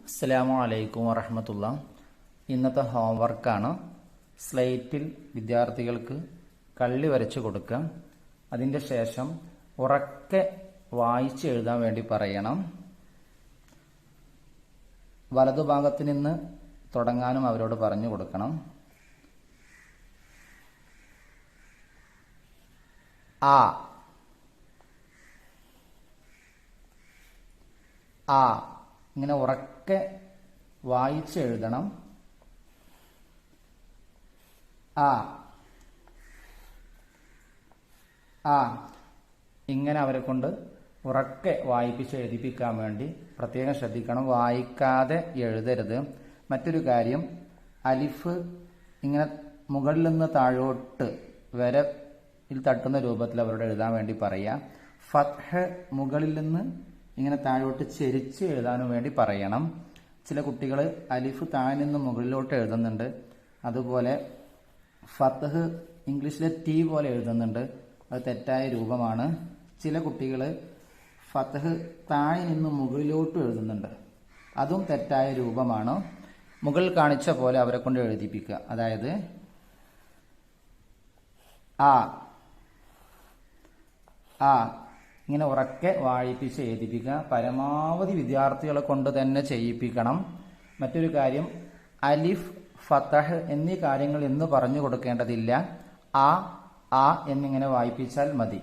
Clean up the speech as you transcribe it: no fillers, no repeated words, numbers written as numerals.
അസ്സലാമു അലൈക്കും വറഹ്മത്തുള്ള. ഇന്നത്തെ ഹോംവർക്കാണ്. സ്ലേറ്റിൽ വിദ്യാർത്ഥികൾക്ക് കള്ളി വരച്ചു കൊടുക്കുക. അതിൻ്റെ ശേഷം ഉറക്കെ വായിച്ച് എഴുതാൻ വേണ്ടി പറയണം. വലതുഭാഗത്ത് നിന്ന് തുടങ്ങാനും അവരോട് പറഞ്ഞു കൊടുക്കണം. ആ ആ ഇങ്ങനെ ഉറക്കെ വായിച്ച് എഴുതണം. ആ ആ ഇങ്ങനെ അവരെ കൊണ്ട് ഉറക്കെ വായിപ്പിച്ച് എഴുതിപ്പിക്കാൻ വേണ്ടി പ്രത്യേകം ശ്രദ്ധിക്കണം. വായിക്കാതെ എഴുതരുത്. മറ്റൊരു കാര്യം, അലിഫ് ഇങ്ങനെ മുകളിൽ നിന്ന് താഴോട്ട് വരയിൽ തട്ടുന്ന രൂപത്തിൽ അവരോട് എഴുതാൻ വേണ്ടി പറയാം. ഫത്ഹ് മുകളിൽ നിന്ന് ഇങ്ങനെ താഴോട്ട് ചെരിച്ച് എഴുതാനും വേണ്ടി പറയണം. ചില കുട്ടികൾ അലിഫ് താഴെ നിന്ന് മുകളിലോട്ട് എഴുതുന്നുണ്ട്. അതുപോലെ ഫത്ഹ് ഇംഗ്ലീഷിലെ ടി പോലെ എഴുതുന്നുണ്ട്. അത് തെറ്റായ രൂപമാണ്. ചില കുട്ടികൾ ഫത്ഹ് താഴെ നിന്ന് മുകളിലോട്ട് എഴുതുന്നുണ്ട്. അതും തെറ്റായ രൂപമാണ്. മുകളിൽ കാണിച്ച പോലെ അവരെ കൊണ്ട് എഴുതിപ്പിക്കുക. അതായത് ആ ആ ഇങ്ങനെ ഉറക്കെ വായിപ്പിച്ച് എഴുതിപ്പിക്കുക. പരമാവധി വിദ്യാർത്ഥികളെ കൊണ്ട് തന്നെ ചെയ്യിപ്പിക്കണം. മറ്റൊരു കാര്യം, അലിഫ്, ഫതഹ് എന്നീ കാര്യങ്ങൾ എന്ന് പറഞ്ഞു കൊടുക്കേണ്ടതില്ല. ആ എന്നിങ്ങനെ വായിപ്പിച്ചാൽ മതി.